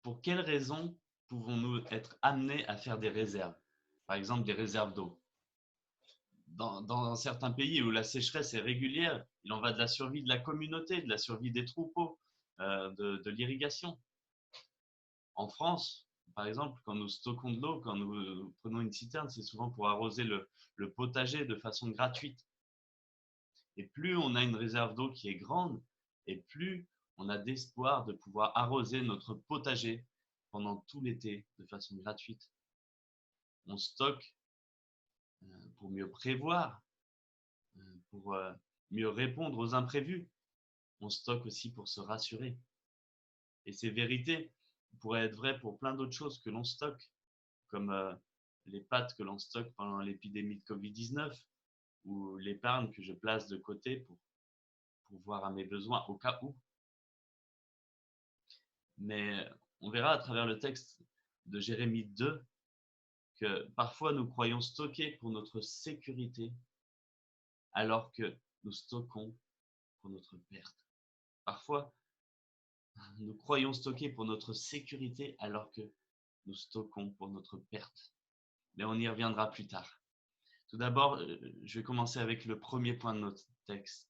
Pour quelles raisons pouvons-nous être amenés à faire des réserves? Par exemple, des réserves d'eau. Dans certains pays où la sécheresse est régulière, il en va de la survie de la communauté, de la survie des troupeaux, de l'irrigation. En France, par exemple, quand nous stockons de l'eau, quand nous prenons une citerne, c'est souvent pour arroser le potager de façon gratuite. Et plus on a une réserve d'eau qui est grande, et plus on a d'espoir de pouvoir arroser notre potager pendant tout l'été de façon gratuite. On stocke pour mieux prévoir, pour mieux répondre aux imprévus. On stocke aussi pour se rassurer. Et ces vérités pourraient être vraies pour plein d'autres choses que l'on stocke, comme les pâtes que l'on stocke pendant l'épidémie de Covid-19 ou l'épargne que je place de côté pour voir à mes besoins au cas où. Mais on verra à travers le texte de Jérémie 2 que parfois nous croyons stocker pour notre sécurité alors que nous stockons pour notre perte. Parfois, nous croyons stocker pour notre sécurité alors que nous stockons pour notre perte. Mais on y reviendra plus tard. Tout d'abord, je vais commencer avec le premier point de notre texte.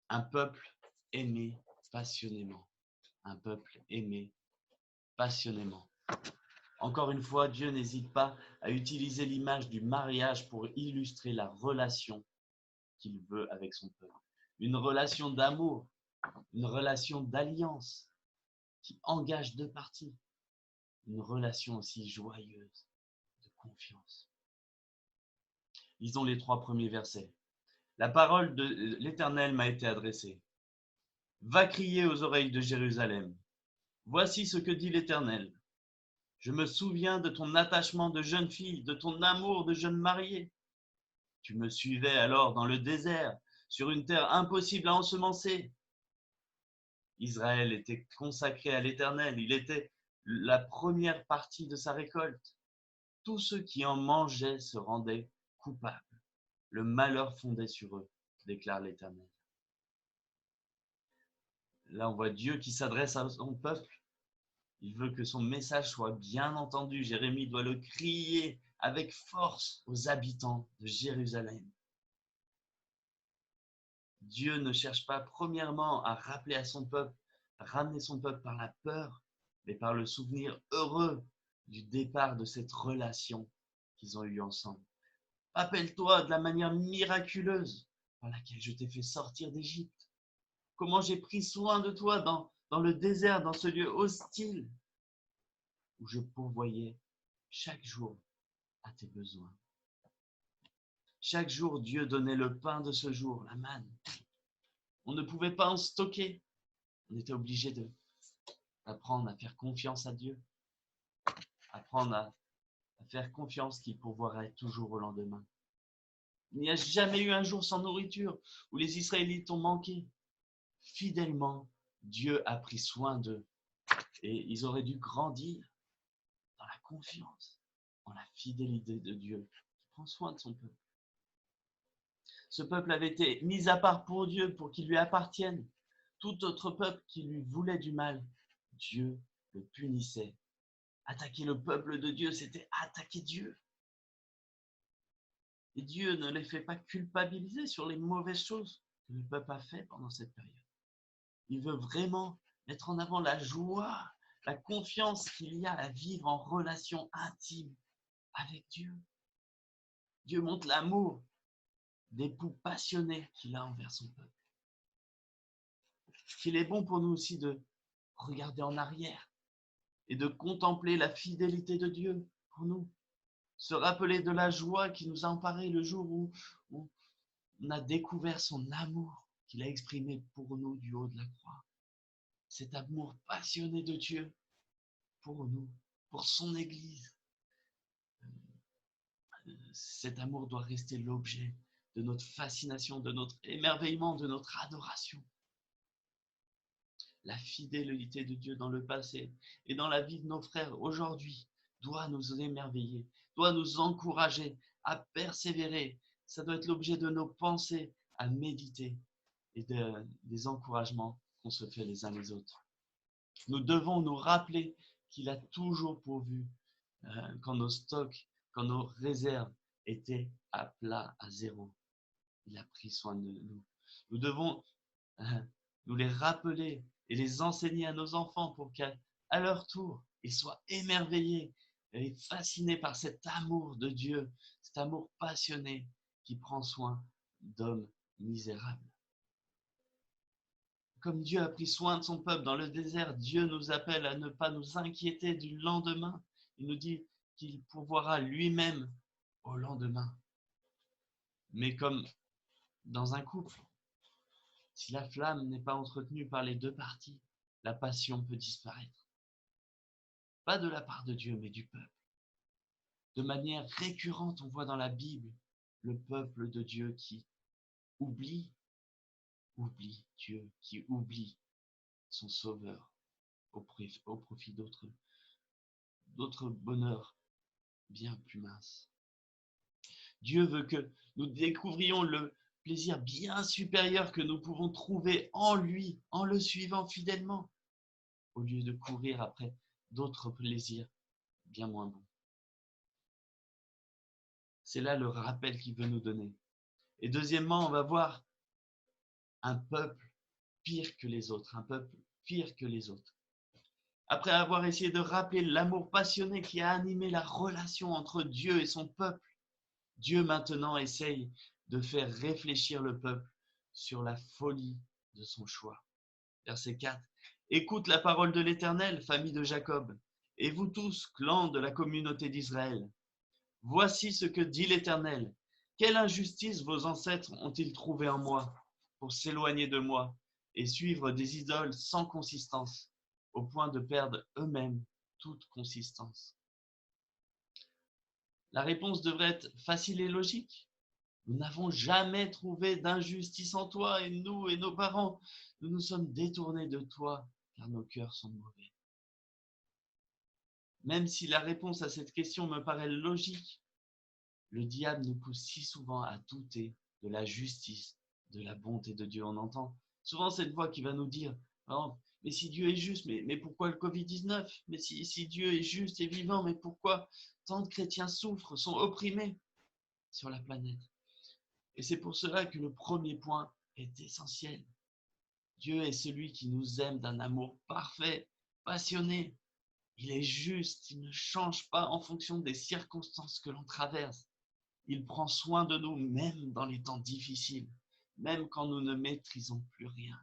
Un peuple aimé passionnément. Un peuple aimé passionnément. Encore une fois, Dieu n'hésite pas à utiliser l'image du mariage pour illustrer la relation qu'il veut avec son peuple. Une relation d'amour, une relation d'alliance qui engage deux parties. Une relation aussi joyeuse de confiance. Lisons les 3 premiers versets. La parole de l'Éternel m'a été adressée. Va crier aux oreilles de Jérusalem. Voici ce que dit l'Éternel. Je me souviens de ton attachement de jeune fille, de ton amour de jeune mariée. Tu me suivais alors dans le désert, sur une terre impossible à ensemencer. Israël était consacré à l'Éternel, il était la première partie de sa récolte. Tous ceux qui en mangeaient se rendaient coupables. Le malheur fondait sur eux, déclare l'Éternel. Là, on voit Dieu qui s'adresse à son peuple. Il veut que son message soit bien entendu. Jérémie doit le crier avec force aux habitants de Jérusalem. Dieu ne cherche pas premièrement à rappeler à son peuple, à ramener son peuple par la peur, mais par le souvenir heureux du départ de cette relation qu'ils ont eue ensemble. Rappelle-toi de la manière miraculeuse par laquelle je t'ai fait sortir d'Égypte. Comment j'ai pris soin de toi dans le désert, dans ce lieu hostile, où je pourvoyais chaque jour à tes besoins. Chaque jour, Dieu donnait le pain de ce jour, la manne. On ne pouvait pas en stocker. On était obligé d'apprendre à faire confiance à Dieu, apprendre à faire confiance qu'il pourvoirait toujours au lendemain. Il n'y a jamais eu un jour sans nourriture où les Israélites ont manqué. Fidèlement, Dieu a pris soin d'eux et ils auraient dû grandir dans la confiance, dans la fidélité de Dieu qui prend soin de son peuple. Ce peuple avait été mis à part pour Dieu, pour qu'il lui appartienne. Tout autre peuple qui lui voulait du mal, Dieu le punissait. Attaquer le peuple de Dieu, c'était attaquer Dieu. Et Dieu ne les fait pas culpabiliser sur les mauvaises choses que le peuple a fait pendant cette période. Il veut vraiment mettre en avant la joie, la confiance qu'il y a à vivre en relation intime avec Dieu. Dieu montre l'amour d'époux passionné qu'il a envers son peuple. Qu'il est bon pour nous aussi de regarder en arrière et de contempler la fidélité de Dieu pour nous. Se rappeler de la joie qui nous a emparés le jour où on a découvert son amour qu'il a exprimé pour nous du haut de la croix. Cet amour passionné de Dieu pour nous, pour son Église. Cet amour doit rester l'objet de notre fascination, de notre émerveillement, de notre adoration. La fidélité de Dieu dans le passé et dans la vie de nos frères aujourd'hui doit nous émerveiller, doit nous encourager à persévérer. Ça doit être l'objet de nos pensées, à méditer et des encouragements qu'on se fait les uns les autres. Nous devons nous rappeler qu'il a toujours pourvu quand nos stocks, quand nos réserves étaient à plat, à zéro. Il a pris soin de nous. Nous devons nous les rappeler et les enseigner à nos enfants pour qu'à leur tour, ils soient émerveillés et fascinés par cet amour de Dieu, cet amour passionné qui prend soin d'hommes misérables. Comme Dieu a pris soin de son peuple dans le désert, Dieu nous appelle à ne pas nous inquiéter du lendemain. Il nous dit qu'il pourvoira lui-même au lendemain. Mais comme dans un couple, si la flamme n'est pas entretenue par les deux parties, la passion peut disparaître. Pas de la part de Dieu, mais du peuple. De manière récurrente, on voit dans la Bible le peuple de Dieu qui oublie Dieu, qui oublie son Sauveur au profit d'autres bonheurs bien plus minces. Dieu veut que nous découvrions le plaisir bien supérieur que nous pouvons trouver en lui, en le suivant fidèlement, au lieu de courir après d'autres plaisirs bien moins bons. C'est là le rappel qu'il veut nous donner. Et deuxièmement, on va voir un peuple pire que les autres, un peuple pire que les autres. Après avoir essayé de rappeler l'amour passionné qui a animé la relation entre Dieu et son peuple, Dieu maintenant essaye de faire réfléchir le peuple sur la folie de son choix. Verset 4. Écoute la parole de l'Éternel, famille de Jacob, et vous tous, clans de la communauté d'Israël. Voici ce que dit l'Éternel. Quelle injustice vos ancêtres ont-ils trouvé en moi pour s'éloigner de moi et suivre des idoles sans consistance, au point de perdre eux-mêmes toute consistance. La réponse devrait être facile et logique. Nous n'avons jamais trouvé d'injustice en toi, et nous et nos parents, nous nous sommes détournés de toi, car nos cœurs sont mauvais. Même si la réponse à cette question me paraît logique, le diable nous pousse si souvent à douter de la justice, de la bonté de Dieu. On entend souvent cette voix qui va nous dire oh, mais si Dieu est juste, mais pourquoi le Covid-19 ? Mais si Dieu est juste et vivant, mais pourquoi tant de chrétiens souffrent, sont opprimés sur la planète ? Et c'est pour cela que le premier point est essentiel. Dieu est celui qui nous aime d'un amour parfait, passionné. Il est juste, il ne change pas en fonction des circonstances que l'on traverse. Il prend soin de nous même dans les temps difficiles, même quand nous ne maîtrisons plus rien.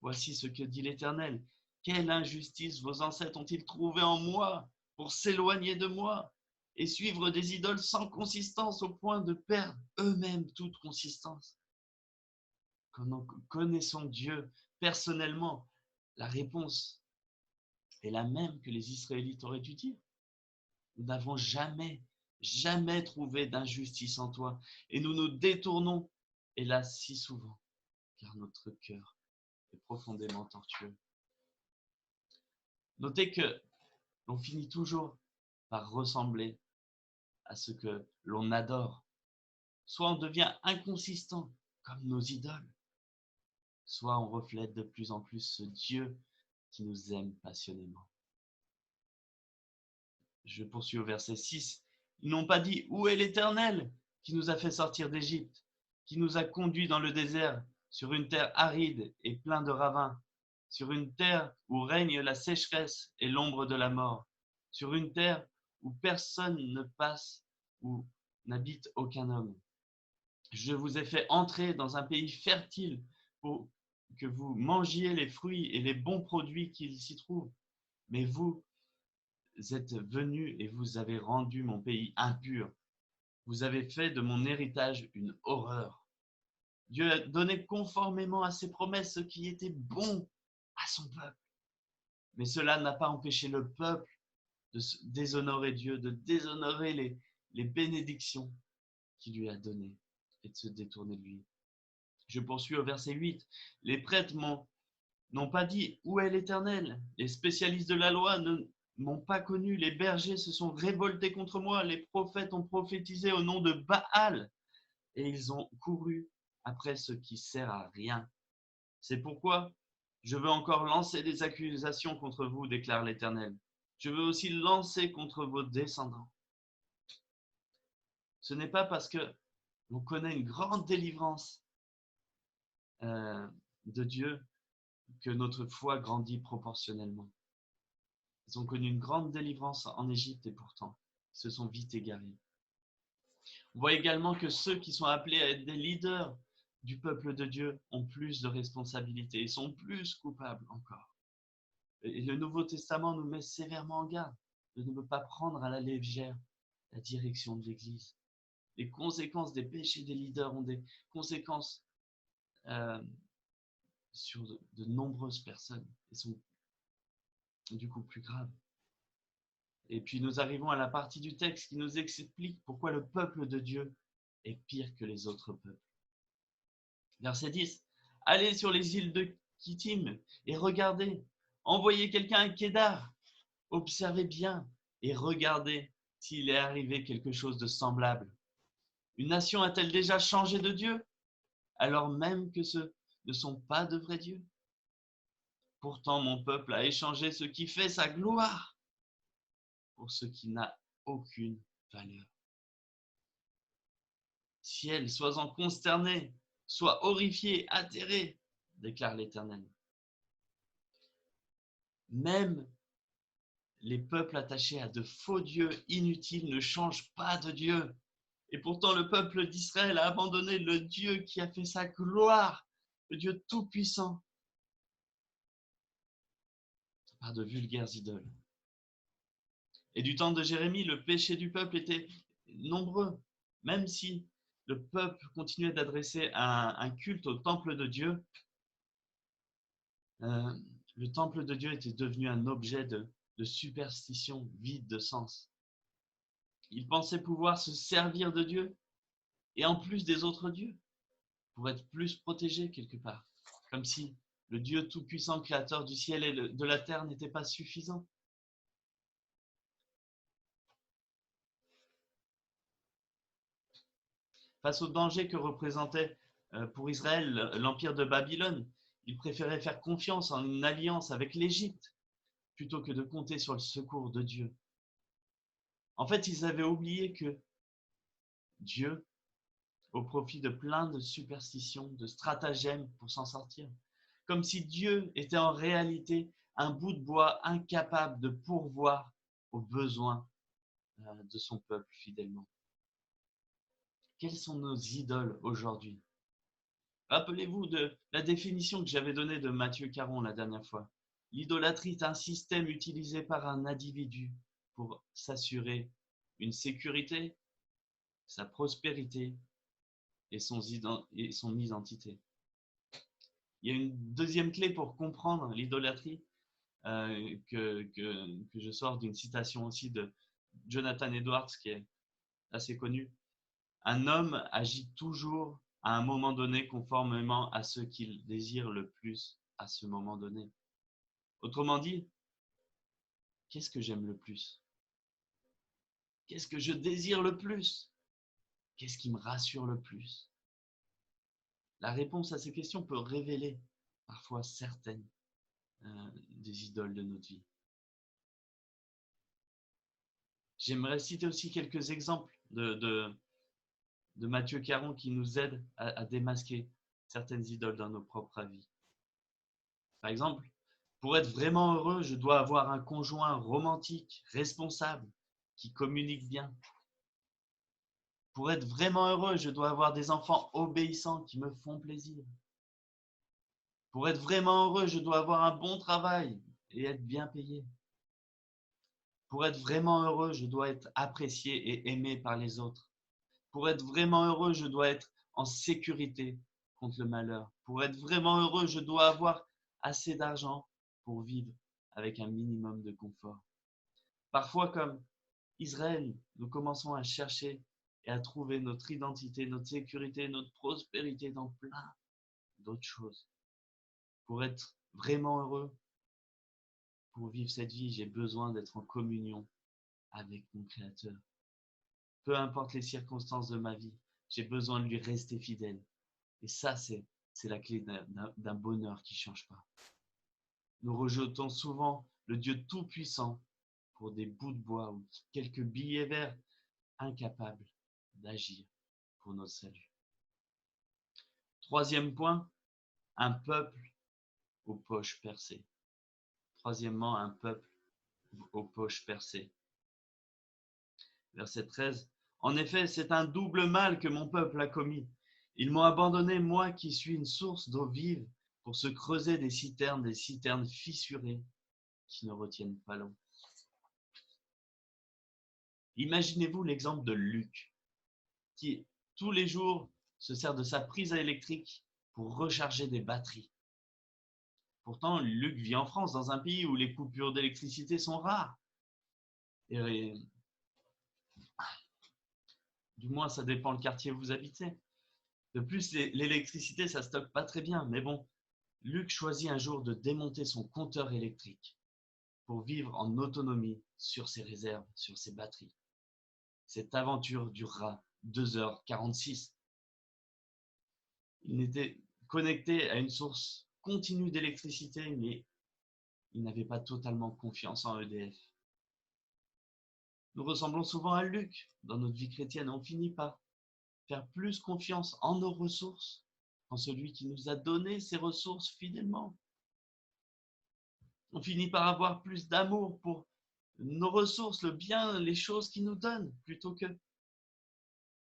Voici ce que dit l'Éternel. Quelle injustice vos ancêtres ont-ils trouvé en moi pour s'éloigner de moi et suivre des idoles sans consistance au point de perdre eux-mêmes toute consistance. Quand nous connaissons Dieu personnellement, la réponse est la même que les Israélites auraient dû dire. Nous n'avons jamais trouvé d'injustice en toi et nous nous détournons, hélas si souvent, car notre cœur est profondément tortueux. Notez que l'on finit toujours par ressembler à ce que l'on adore. Soit on devient inconsistant comme nos idoles, soit on reflète de plus en plus ce Dieu qui nous aime passionnément. Je poursuis au verset 6. Ils n'ont pas dit « Où est l'Éternel qui nous a fait sortir d'Égypte, qui nous a conduits dans le désert, sur une terre aride et pleine de ravins, sur une terre où règne la sécheresse et l'ombre de la mort, sur une terre où personne ne passe, où n'habite aucun homme. Je vous ai fait entrer dans un pays fertile pour que vous mangiez les fruits et les bons produits qu'il s'y trouve. Mais vous êtes venus et vous avez rendu mon pays impur. Vous avez fait de mon héritage une horreur. » Dieu a donné conformément à ses promesses ce qui était bon à son peuple. Mais cela n'a pas empêché le peuple de déshonorer Dieu, de déshonorer les bénédictions qu'il lui a données et de se détourner de lui. Je poursuis au verset 8. Les prêtres n'ont pas dit « Où est l'Éternel ?» Les spécialistes de la loi ne m'ont pas connu. Les bergers se sont révoltés contre moi. Les prophètes ont prophétisé au nom de Baal et ils ont couru après ce qui sert à rien. C'est pourquoi Je veux encore lancer des accusations contre vous, déclare l'Éternel. Je veux aussi lancer contre vos descendants. Ce n'est pas parce que l'on connaît une grande délivrance de Dieu que notre foi grandit proportionnellement. Ils ont connu une grande délivrance en Égypte et pourtant, ils se sont vite égarés. On voit également que ceux qui sont appelés à être des leaders du peuple de Dieu ont plus de responsabilités et sont plus coupables encore. Et le Nouveau Testament nous met sévèrement en garde de ne pas prendre à la légère la direction de l'Église. Les conséquences des péchés des leaders ont des conséquences sur de nombreuses personnes et sont du coup plus graves. Et puis nous arrivons à la partie du texte qui nous explique pourquoi le peuple de Dieu est pire que les autres peuples. Verset 10. Allez sur les îles de Kittim et regardez. Envoyez quelqu'un à Kédar. Observez bien et regardez s'il est arrivé quelque chose de semblable. Une nation a-t-elle déjà changé de Dieu, alors même que ce ne sont pas de vrais dieux? Pourtant, mon peuple a échangé ce qui fait sa gloire pour ce qui n'a aucune valeur. Ciel, sois-en consterné, sois horrifié, atterré, déclare l'Éternel. Même les peuples attachés à de faux dieux inutiles ne changent pas de Dieu. Et pourtant, le peuple d'Israël a abandonné le Dieu qui a fait sa gloire, le Dieu tout-puissant, par de vulgaires idoles. Et du temps de Jérémie, le péché du peuple était nombreux, même si le peuple continuait d'adresser un culte au temple de Dieu. Le temple de Dieu était devenu un objet de superstition vide de sens. Ils pensaient pouvoir se servir de Dieu et en plus des autres dieux pour être plus protégés quelque part, comme si le Dieu tout-puissant créateur du ciel et de la terre n'était pas suffisant. Face au danger que représentait pour Israël l'empire de Babylone, ils préféraient faire confiance en une alliance avec l'Égypte plutôt que de compter sur le secours de Dieu. En fait, ils avaient oublié que Dieu, au profit de plein de superstitions, de stratagèmes pour s'en sortir, comme si Dieu était en réalité un bout de bois incapable de pourvoir aux besoins de son peuple fidèlement. Quelles sont nos idoles aujourd'hui? Rappelez-vous de la définition que j'avais donnée de Matthieu Caron la dernière fois. L'idolâtrie est un système utilisé par un individu pour s'assurer une sécurité, sa prospérité et son identité. Il y a une deuxième clé pour comprendre l'idolâtrie que je sors d'une citation aussi de Jonathan Edwards qui est assez connu. Un homme agit toujours à un moment donné conformément à ce qu'il désire le plus à ce moment donné. Autrement dit, qu'est-ce que j'aime le plus? Qu'est-ce que je désire le plus? Qu'est-ce qui me rassure le plus? La réponse à ces questions peut révéler parfois certaines des idoles de notre vie. J'aimerais citer aussi quelques exemples de Matthieu Caron qui nous aident à démasquer certaines idoles dans nos propres vies. Par exemple, pour être vraiment heureux, je dois avoir un conjoint romantique, responsable, qui communique bien. Pour être vraiment heureux, je dois avoir des enfants obéissants qui me font plaisir. Pour être vraiment heureux, je dois avoir un bon travail et être bien payé. Pour être vraiment heureux, je dois être apprécié et aimé par les autres. Pour être vraiment heureux, je dois être en sécurité contre le malheur. Pour être vraiment heureux, je dois avoir assez d'argent pour vivre avec un minimum de confort. Parfois, comme Israël, nous commençons à chercher et à trouver notre identité, notre sécurité, notre prospérité dans plein d'autres choses. Pour être vraiment heureux, pour vivre cette vie, j'ai besoin d'être en communion avec mon Créateur. Peu importe les circonstances de ma vie, j'ai besoin de lui rester fidèle. Et ça, c'est la clé d'un bonheur qui ne change pas. Nous rejetons souvent le Dieu Tout-Puissant pour des bouts de bois ou quelques billets verts incapables d'agir pour notre salut. Troisième point, un peuple aux poches percées. Troisièmement, un peuple aux poches percées. Verset 13. En effet, c'est un double mal que mon peuple a commis. Ils m'ont abandonné, moi qui suis une source d'eau vive, pour se creuser des citernes fissurées qui ne retiennent pas l'eau. Imaginez-vous l'exemple de Luc, qui tous les jours se sert de sa prise électrique pour recharger des batteries. Pourtant, Luc vit en France, dans un pays où les coupures d'électricité sont rares. Et du moins, ça dépend le quartier où vous habitez. De plus, l'électricité, ça stocke pas très bien. Mais bon, Luc choisit un jour de démonter son compteur électrique pour vivre en autonomie sur ses réserves, sur ses batteries. Cette aventure durera 2h46. Il était connecté à une source continue d'électricité, mais il n'avait pas totalement confiance en EDF. Nous ressemblons souvent à Luc dans notre vie chrétienne. On finit par faire plus confiance en nos ressources, en celui qui nous a donné ces ressources fidèlement. On finit par avoir plus d'amour pour nos ressources, le bien, les choses qu'il nous donne, plutôt que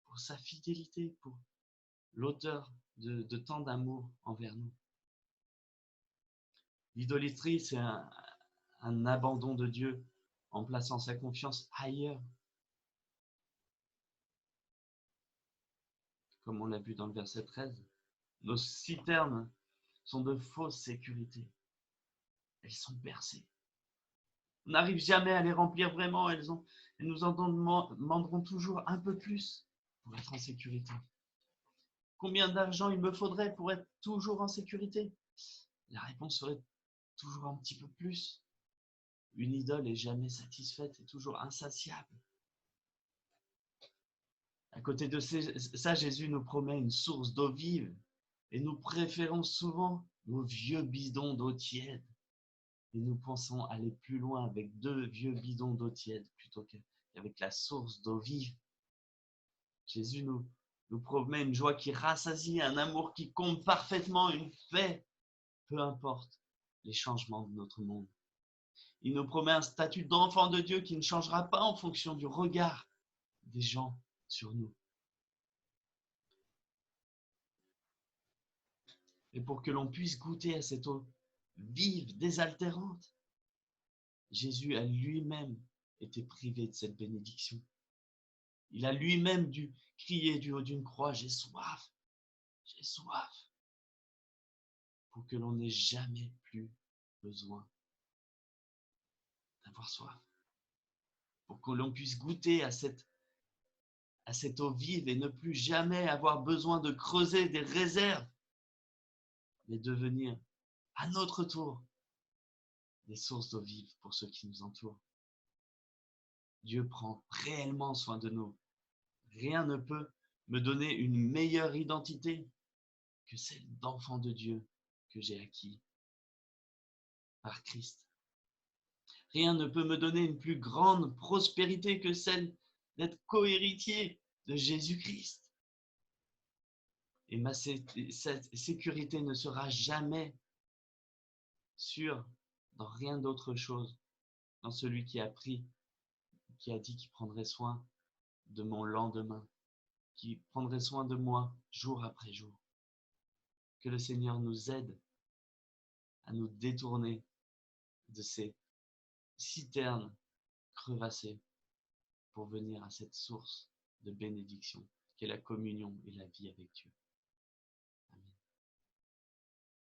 pour sa fidélité, pour l'auteur de tant d'amour envers nous. L'idolâtrie, c'est un abandon de Dieu en plaçant sa confiance ailleurs, comme on l'a vu dans le verset 13. Nos citernes sont de fausses sécurités. Elles sont percées. On n'arrive jamais à les remplir vraiment. Elles nous en demanderont toujours un peu plus pour être en sécurité. Combien d'argent il me faudrait pour être toujours en sécurité? La réponse serait toujours un petit peu plus. Une idole est jamais satisfaite et toujours insatiable. À côté de ça, Jésus nous promet une source d'eau vive et nous préférons souvent nos vieux bidons d'eau tiède. Et nous pensons aller plus loin avec 2 vieux bidons d'eau tiède plutôt qu'avec la source d'eau vive. Jésus nous promet une joie qui rassasie, un amour qui comble parfaitement, une paix, peu importe les changements de notre monde. Il nous promet un statut d'enfant de Dieu qui ne changera pas en fonction du regard des gens sur nous. Et pour que l'on puisse goûter à cette eau vive, désaltérante, Jésus a lui-même été privé de cette bénédiction. Il a lui-même dû crier du haut d'une croix, j'ai soif, pour que l'on n'ait jamais plus besoin d'avoir soif. Pour que l'on puisse goûter à cette eau vive et ne plus jamais avoir besoin de creuser des réserves, mais devenir à notre tour des sources d'eau vive pour ceux qui nous entourent. Dieu prend réellement soin de nous. Rien ne peut me donner une meilleure identité que celle d'enfant de Dieu que j'ai acquis par Christ. Rien ne peut me donner une plus grande prospérité que celle d'être co-héritier de Jésus-Christ. Et cette sécurité ne sera jamais sûre dans rien d'autre chose, dans celui qui a dit qu'il prendrait soin de mon lendemain, qui prendrait soin de moi jour après jour. Que le Seigneur nous aide à nous détourner de ces citernes crevassées pour venir à cette source de bénédiction qu'est la communion et la vie avec Dieu.